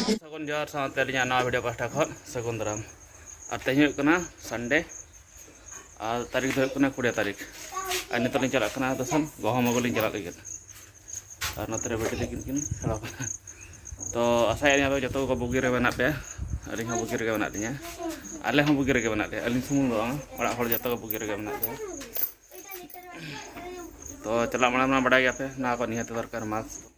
सगुन जोहार साथ नवा वीडियो पास्टा खन सगुन दाराम और तेहना संडे और तारीख दो 20 तारीख और नित चलना दसन गहम अगुली चला लगे और नतरे बेटी तकिन किन हेड़ा तो आशाएं जो को बुगी रे बना पे अली बुगी रे बना लिया आले बुगी रे बना लिया अली सुमुंग जो को बुगी रे बना लिया तो चला माना बड़ा गया पे ना को निहत दरकार मास्क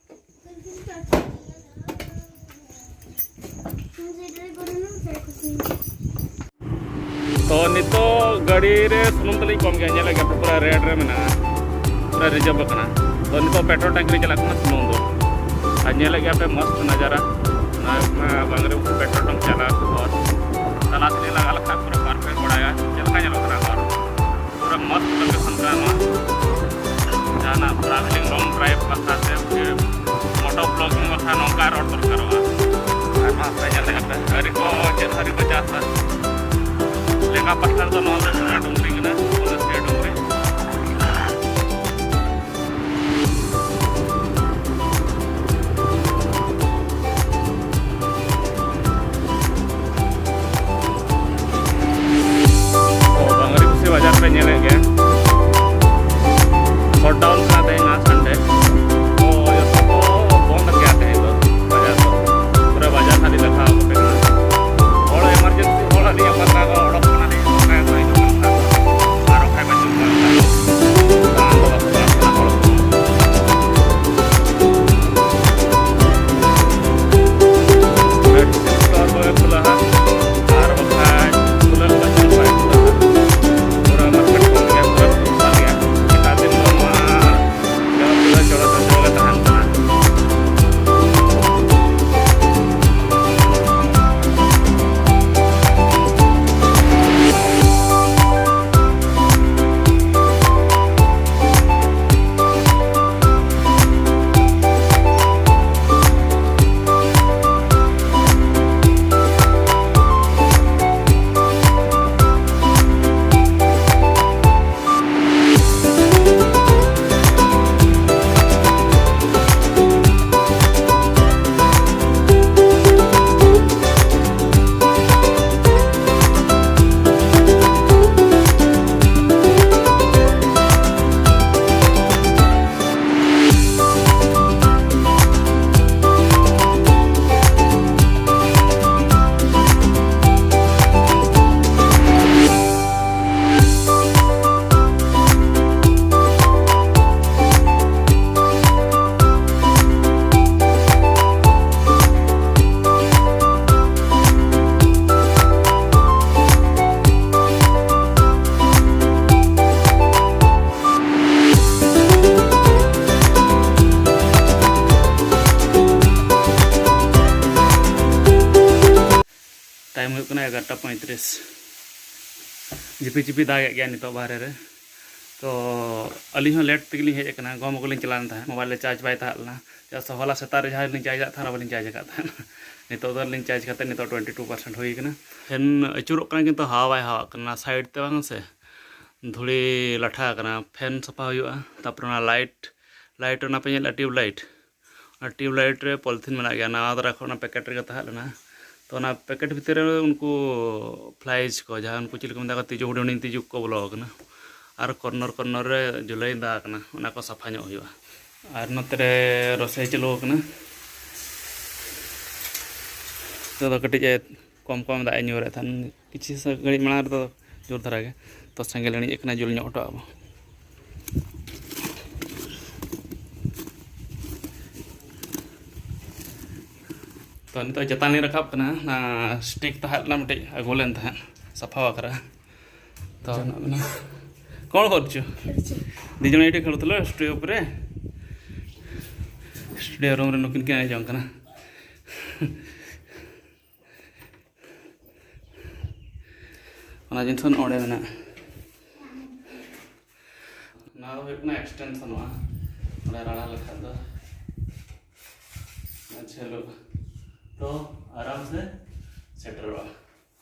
तो नितो गाड़ी रे सुनुम तली कम गया लगे पूरा रेड रे मेना पूरा रिजर्व करना तो नितो पेट्रोल टैंक रे चला सुनुम दो आज लगे पे मस्त नज़ारा ना बांगरे पेट्रोल टैंक चला और तलाश ले लगा लखा पूरा परफेक्ट बड़ाया चलका चलो करा और पूरा मस्त लोकेशन का जाना ट्रैवलिंग लॉन्ग ड्राइव बखा से मोटो ब्लॉगिंग बखा नौका रोड पर करोगा hari ko jasa leka pasar to nol na dungri gina ulas dia dungri oh bangari kusi bajar pe nyele gaya shut down kena देगा संडे oh ya सब बंद किया थे तो बाजार तो पूरा बाजार खाली रखा टाइम 11:35 झिपी झिपी दाग गया नित बाहर रे तो अली लेट तक हेजना गम को चलान था मोबाइल चार्ज बै था जैसे हला सेता जहाँ चार्ज था बाली चार्ज नित चार्ज करते नित 22% होना फैन अचुरों किंतु हवा बै हवा साइड ते बांग से धूली लाठा फैन सफा तापर लाइट लाइट पे ट्यूबलाइट रे पॉलिथीन में गया नवा दरा पैकेट रे तहना तो ना पैकेट भितर उनको फ्लाइज को जहाँ उनको चल को तीजु हुडनी तीजु को बोलोना और कॉर्नर कॉर्नर रे जुलाई दाना को सफा और नोते रसोई चलूना तो कटी कम कम दाए न्यूरे थान किसी घड़ी माड़ा तो जोर धारा के तो सेंगेल एणिजना जुल हटो तो नित चतान रखाब ना स्टिक तहना मिट्टे अगू लेन सफा करा तो कौन कर दीजन ये खेलुल स्टूडियो पर स्टूडियो रूम रे नुकिन के जोंकना जिनस ओडे मेना एक्सटेंशन राड़ा लेखा दो चलो तो आराम से सेटर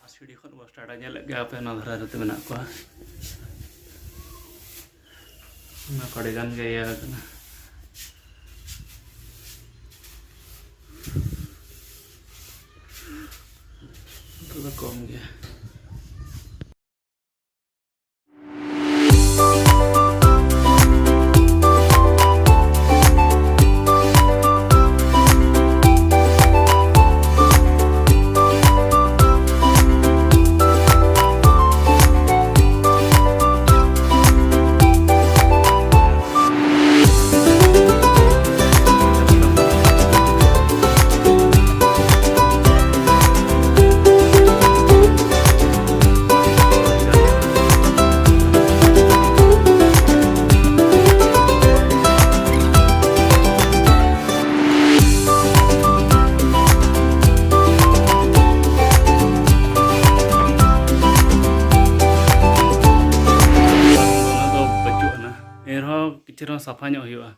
सीढ़ी खन बस स्टार्ट गया पे धरा जते मेना को कड़े गान गे कम गया किचन साफा हुआ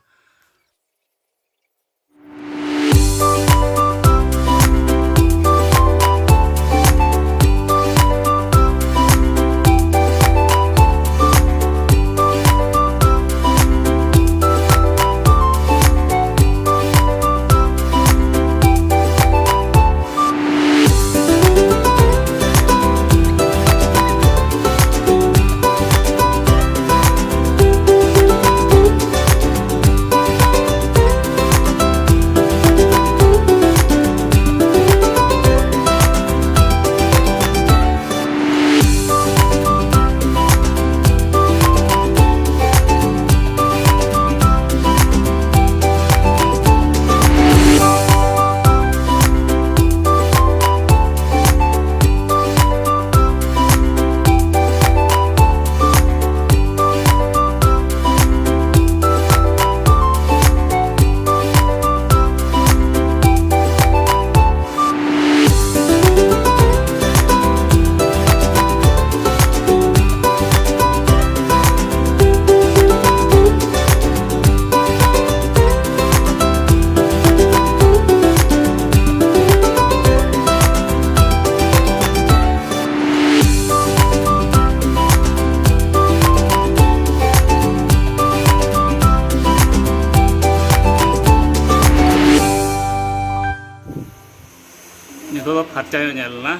नितो फर्चा ना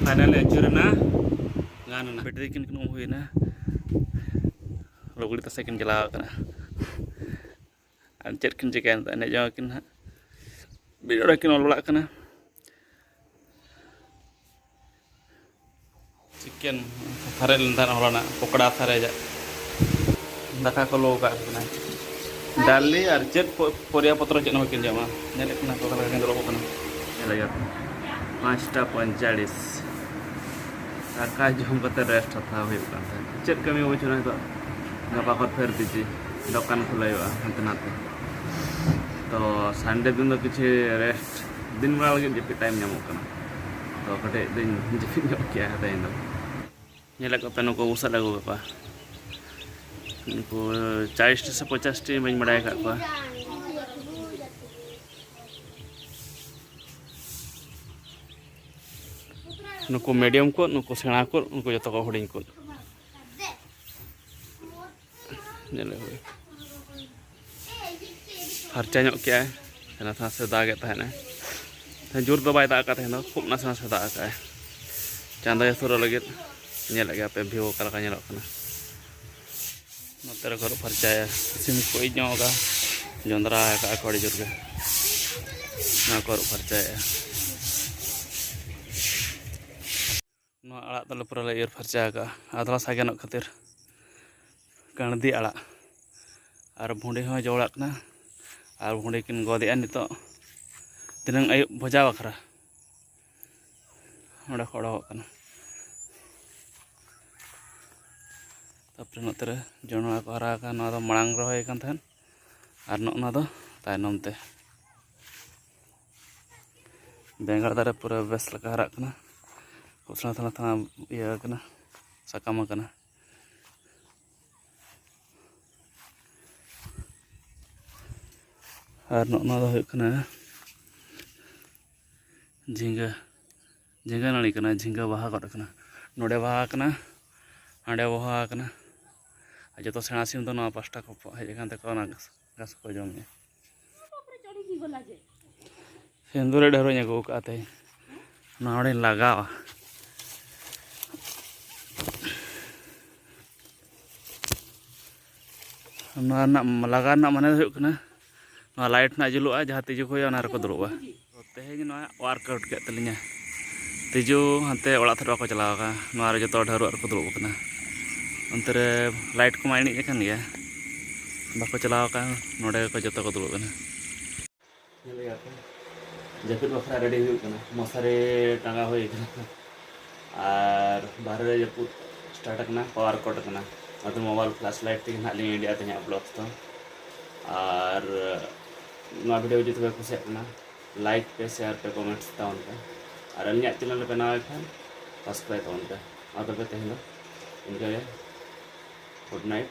फाइनल अचुरना गाना बैटरी किन हुईना लुगड़ी तसे किन चलाव चेक किन चिकेन एने जो किन बिड़ा किन ऑल बड़ा चिकेन थारे हलाना पकड़ा थारे दाका को लो दाली और चेक परिया पत्र चेक किन जमा दरब 5:45 दाका जम करते रेस्ट हत्या चेक कमी बुझना तो गपा को फेर दीजिए दुकान खुलाई हाते नाते तो संडे दिन किसी रेस्ट दिन बेला लगे जपी टाइम नामों तो कटे दिन जपी क्या तेन नुक उसाद अगू गपा उनको 40 से 50 टी बी बड़ा का नुको मीडियम को नुको सेणा को उनको जो को हूँ को फर्चा क्या नाथ से दागे जोर तो बै दाग खूब नास नास दाग चांदा सुर लगे पे भ्यू का नोते घर फर्चाया सिम को इजोगा जोंदरा को अड़ी जोर घर फर्चाया आड़ा तले पूरा एर फर्चा आदला सागेन खातिर कणदी आड़ा और भुंडी हो जोड़ा और भुंडी किन गदे नित दिन आयुब भजा बखरा ओडे खड़ोना तापर नोते जनवा को हरा मांग रही और ना तायनम ते बेंगड़ दारे पूरा बेस लगा हरा कुसला थना थना इया साकाम और ना झींगा झींगा नाड़ी झींगा बाहा गड़ना नोड़े बाहा हाँडे बाहा जो सेणा सिम तो पाँचटा को हजन घास को जमे सेंदूर ढेरों अगू का लगा लगा माने लाइट ना जुलुआ जहाँ तिजु को दुड़ुबा तेज वार्कआउट के तलिया तिजु हाते ओड़ा थर को चलावा जो ढेर को दुड़ुबना अंत लाइट को एणी गया बाको चलावा नोडे को जो को दुड़ुबना जैकेट बखरा रेडी मशारी टांगा हुई और बाहर जपूद start power cut mobile flash light तक ना लिंग इंडिया तेज ब्लॉग्स तो और वीडियो जो तब कुसियाना लाइक पे शेयर पे कमेंट्स तावन पे और अलिया चैनल बनावे खान सब्सक्राइब तावन पे तब तेज इनका गुड नाइट।